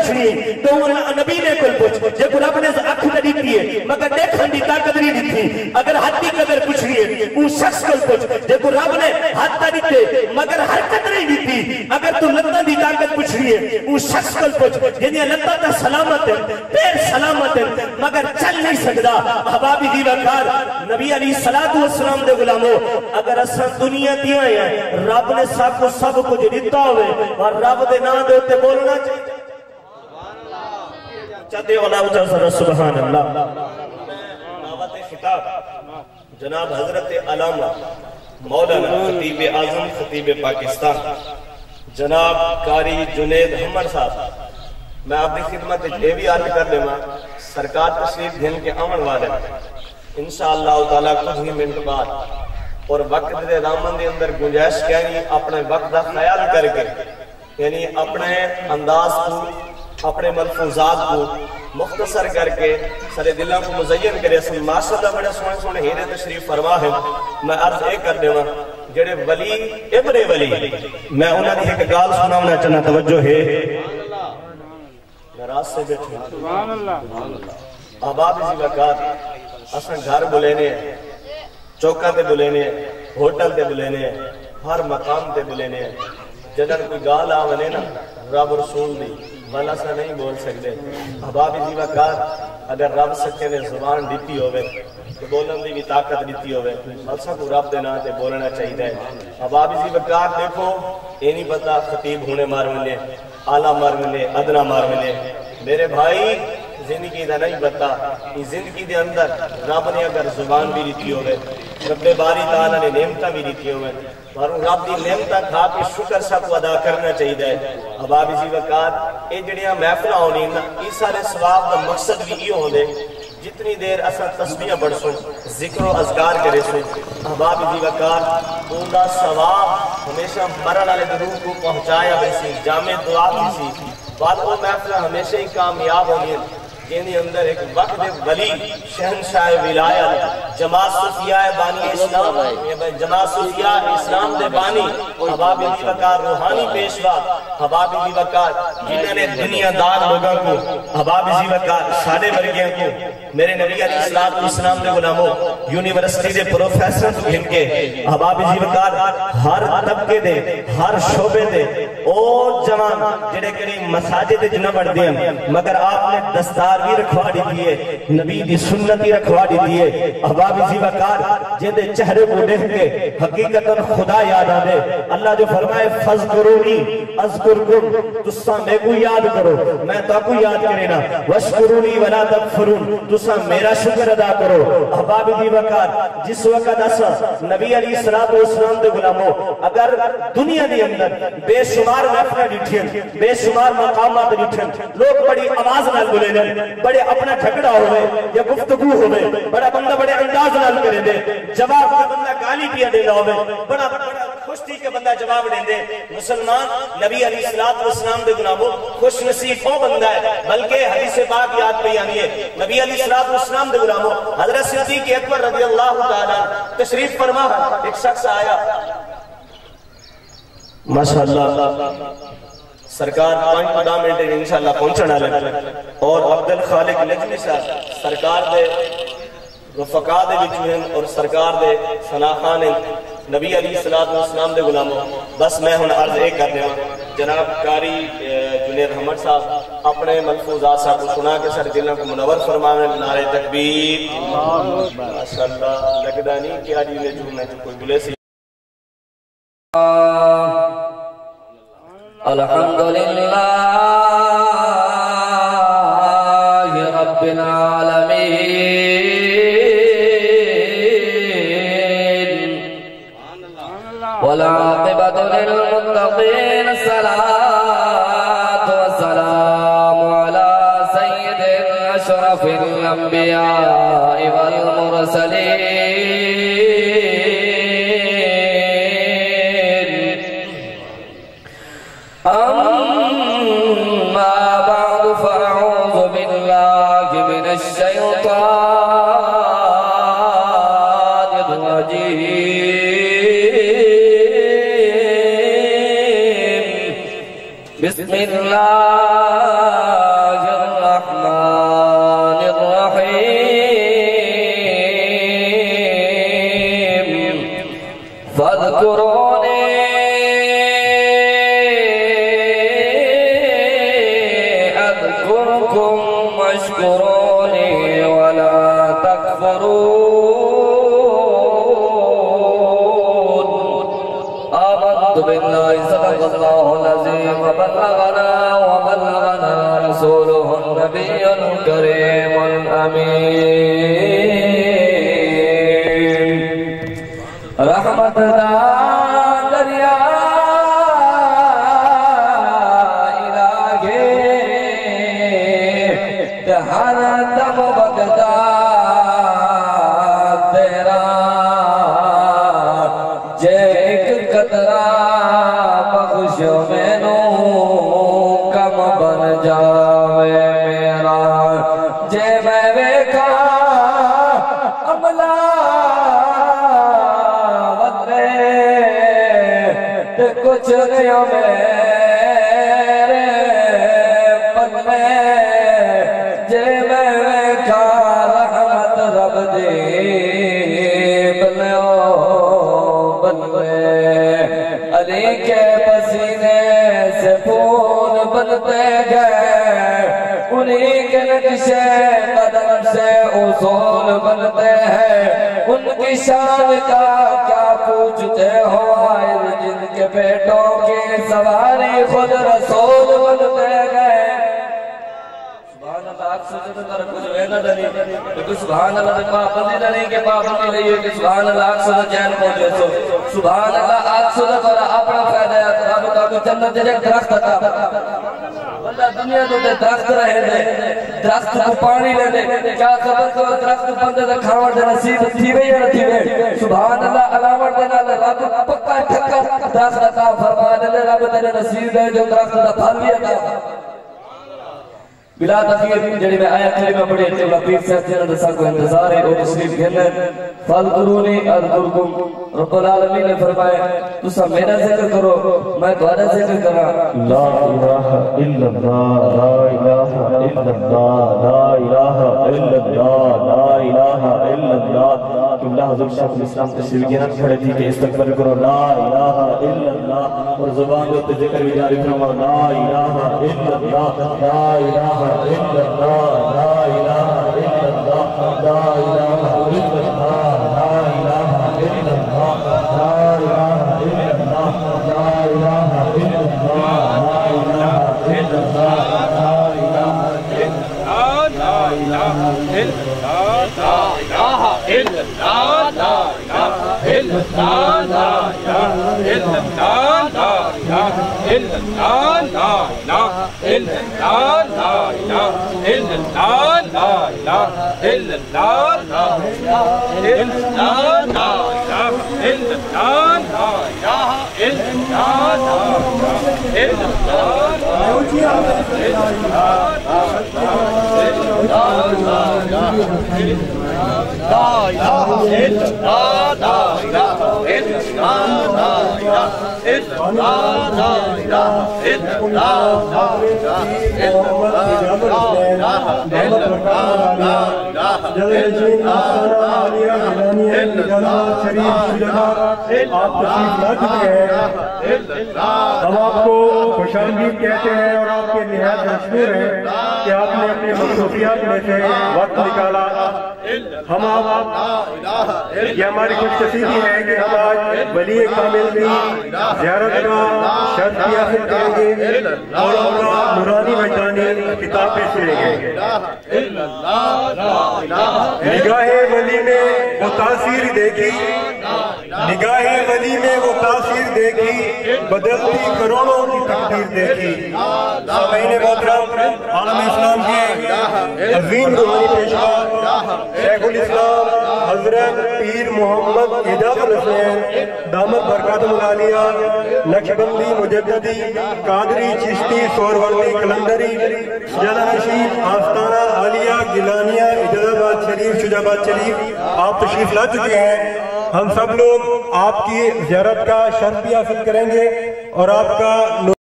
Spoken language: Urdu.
پوچھنی تو نبی نے کل پوچھ جے کو رب نے اکھ نہ دیتی ہے مگر دیکھن دی طاقت نہیں دیتی اگر ہاتھ دی قدر پوچھنی ہے وہ شخص کل پوچھ جے کو رب نے ہاتھ نہ دیتے مگر حرکت نہیں دیتی اگر تو لتاں دی طاقت پوچھنی ہے وہ شخص کل پوچھ جنہیں لتاں تا سلامت ہے پیر سلامت ہے مگر چل نہیں سکدا احبابی دی وقار نبی علیہ السلام دے غلاموں اگر اساں دنیا دی آئے ہیں رب نے سب کچھ دیتا ہوئے اور رب دے نام دے ہوتے بولنا چاہیے چاہتے ہو اللہ اچھا سبحان اللہ ناوت خطاب جناب حضرت علامہ مولانا خطیب اعظم خطیب پاکستان جناب قاری جنید حمر صاحب میں آپ کی خدمت یہ بھی عرض کر لیں سرکار تشریف دن کے عمل والے انشاءاللہ تعالیٰ کچھ ہی منٹ بعد اور وقت دے دامن دے اندر گنجائش کہنی اپنے وقت دا خیال کر کے یعنی اپنے انداز کو اپنے ملفوظات کو مختصر کر کے سارے دلوں کو مزین کرے ماشاءاللہ بڑے سونے سونے ہیرے تشریف فرما ہے میں عرض ایک کر دوں جڑے ولی ابن ولی میں انہوں نے ایک گال سناونا چاہنا توجہ ہے نراز سے بیٹھے سبحان اللہ احباب اسی وقت اساں گھر بلینے ہیں چوکہ تے بلینے ہیں ہوٹل تے بلینے ہیں ہر مقام تے بلینے ہیں جدن کوئی گال آونے نا رب رسول دی والا سا نہیں بول سکتے احباب اسی وقت اگر رب سچے نے زبان دیتی ہوئے تو بولن دی بھی طاقت دیتی ہوئے اساں کو رب دے نام تے بولنا چاہیے احباب اسی وقت دیکھو یہ نہیں پتا خطیب ہونے مار ملے اعلیٰ مار ملے ادنا مار ملے میرے بھائی زندگی دا نہیں پتا یہ زندگی دے اندر رب نے اگر زبان بھی دیتی ہوئے رب باری تعالیٰ نے نعمتہ بھی دیتی ہوئے اور رب دی نعمتہ کھا کے شکر سب کو ادا کرنا چاہیے احباب اسی وقت یہ جڑیاں محفلہ ہونی یہ سارے ثواب کا مقصد بھی یہ ہوندے جتنی دیر اسا تسبیح پڑھ سو ذکر و اذکار کرے سو احباب اسی وقت ان کا ثواب ہمیشہ مرن والے درود کو پہنچایا ویسی جامع دعا بھی بعد وہ محفلہ ہمیشہ ہی کامیاب ہونی ہے جنہی اندر ایک وقت ولی شہنشاہ ولایت جماعت صوفیاء بانی اسلام جماعت صوفیاء اسلام دے بانی حباب علی وقار روحانی پیشوا حباب علی وقار جنہوں نے دنیا دار لوگوں کو حباب علی وقار سارے ورگیاں کو میرے نبی علیہ السلام دے غلاموں یونیورسٹی دے پروفیسر ہن کے حباب علی وقار ہر طبقے دے ہر شعبے دے اور جوان جڑے کڑی مساجد جنہ بڑھ دیں مگر آپ نے دستار بھی رکھوا دی دیئے نبی دی سنتی رکھوا دی دیئے احباب اسی وقار جیدے چہرے کو دیکھ کے حقیقتاً خدا یاد آدے اللہ جو فرمائے فذکرونی اذکرکم تسا میں کو یاد کرو میں تو کو یاد کرینا وشکرونی ولا تکفرون تسا میرا شکر ادا کرو احباب اسی وقار جس وقت اسا نبی علیہ السلام دے غلاموں اگر دنیا دی اندر بے شمار محفلہ ڈٹھیں بے شمار مقامات ڈٹھیں لوگ بڑی آواز نال بولے دیں بڑے اپنا جھگڑا ہوئے یا گفتگو ہوئے بڑا بندہ بڑے انداز نال کرے دے جواب کا بندہ گالی پیا دینا ہوئے بڑا خوش تھی کہ بندہ جواب دیں دے مسلمان نبی علیہ السلام دے غلاموں خوش نصیب وہ بندہ ہے بلکہ حدیث پاک یاد پہ آنی ہے نبی علیہ السلام دے غلاموں حضرت صدیق اکبر رضی اللہ تعالیٰ تشریف فرما ایک شخص آیا ماشاءاللہ سرکار 5 منٹ انشاءاللہ پہنچنا لیں اور عبدالخالق نجمی صاحب سرکار دے رفقا دے بچوہن اور سرکار دے صلاحان نبی علیہ السلام دے غلاموں بس میں ہن عرض ایک کر دیا جناب قاری جنید حمر صاحب اپنے ملفوظات صاحب کو سنا کے سر دلوں کو منور فرمانے نعرہ تکبیر ماشاءاللہ لگدا نہیں کہ آجی میں جو میں کوئی بلے سی الحمدللہ رب العالمین والعاقبۃ للمتقین الصلاۃ والسلام علی سید اشرف الانبیاء والمرسلین بسم اللہ أذكركم واشكروني ولا تكفرون آمنت بالله صدق الله العظيم وبلغنا رسوله النبي الكريم الأمين رحمت دریا الہی ہر دم بگدا تیرا جے ایک قطرہ بخش مینو کم بن جاوے میرا جے میں ویکھا عملہ کچھ نہیں میرے پلے جے میں ویکھا رحمت رب دی بلے علی کے پسینے سے پھول بنتے گئے انہی کے نقشے قدم سے اصول بنتے ہیں ان کی شان کا کیا پوچھتے ہو جن کے بیٹوں کی سواری خود رسول بنتے گئے سبحان اللہ آگ سجد کر کچھ وینا دنی کہ سبحان اللہ پابندی دنی کے پابندی لئیے کہ سبحان اللہ آگ سجد چین پہنچے سو سبحان اللہ آگ سجد کر اپنا فائدہ ہے رب کا کوئی جنت جے درخت تھا بندہ دنیا تو درخت رہے دے درخت کو پانی لے دے کیا خبر تو درخت بندے دے کھاوڑ دے نصیب تھی وے یا نہ تھی وے سبحان اللہ علاوڑ دے نال رب پکا ٹھکر درخت کا فرما دے رب تیرے نصیب دے جو درخت دا پھل بھی عطا بلا تخیر جڑی میں آیا کلمہ پڑھی تے پیر صاحب جنہاں دسا کو انتظار ہے وہ تشریف گھنے فاذکرونی اذکرکم رب العالمین نے فرمایا تسا میرا ذکر کرو میں تمہارا ذکر کرا لا الہ الا اللہ لا الہ الا اللہ لا الہ الا اللہ لا الہ الا اللہ قبلہ حضور شیخ الاسلام تشریف گھنے کھڑے تھی کہ استغفار کرو لا الہ الا اللہ اور زبان کو ذکر بھی جاری فرما لا الہ الا اللہ لا الہ الا اللہ لا الہ الا اللہ لا الہ الا اللہ لا الہ الا اللہ لا الہ الا اللہ لا الہ الا اللہ لا الہ الا اللہ لا الہ ہم آپ کو خوش آمدید کہتے ہیں اور آپ کے نہایت مشکور ہیں کہ آپ نے اپنی مصروفیات میں سے وقت نکالا ہم آپ یہ ہماری خوش نصیبی ہے کہ ہم آج ولی کامل کی زیارت کا شرف بھی حاصل کریں گے اور اپنا نورانی وجدانی کتاب پیش کریں گے نگاہ ولی میں وہ تاثیر دیکھی نگاہ ولی میں وہ تاثیر دیکھی بدلتی کروڑوں کی تقدیر دیکھی سامعین محترم عالم اسلام کے عظیم روحانی پیشوا شیخ الاسلام حضرت پیر محمد اجازت حسین دامت برکاتہم العالیہ نقشبندی مجددی قادری چشتی سہروردی قلندری جلنشین آستانہ عالیہ گیلانیہ اجازت آباد شریف شجاعت شریف آپ تشریف لا چکے ہیں ہم سب لوگ آپ کی زیارت کا شرف بھی حاصل کریں گے اور آپ کا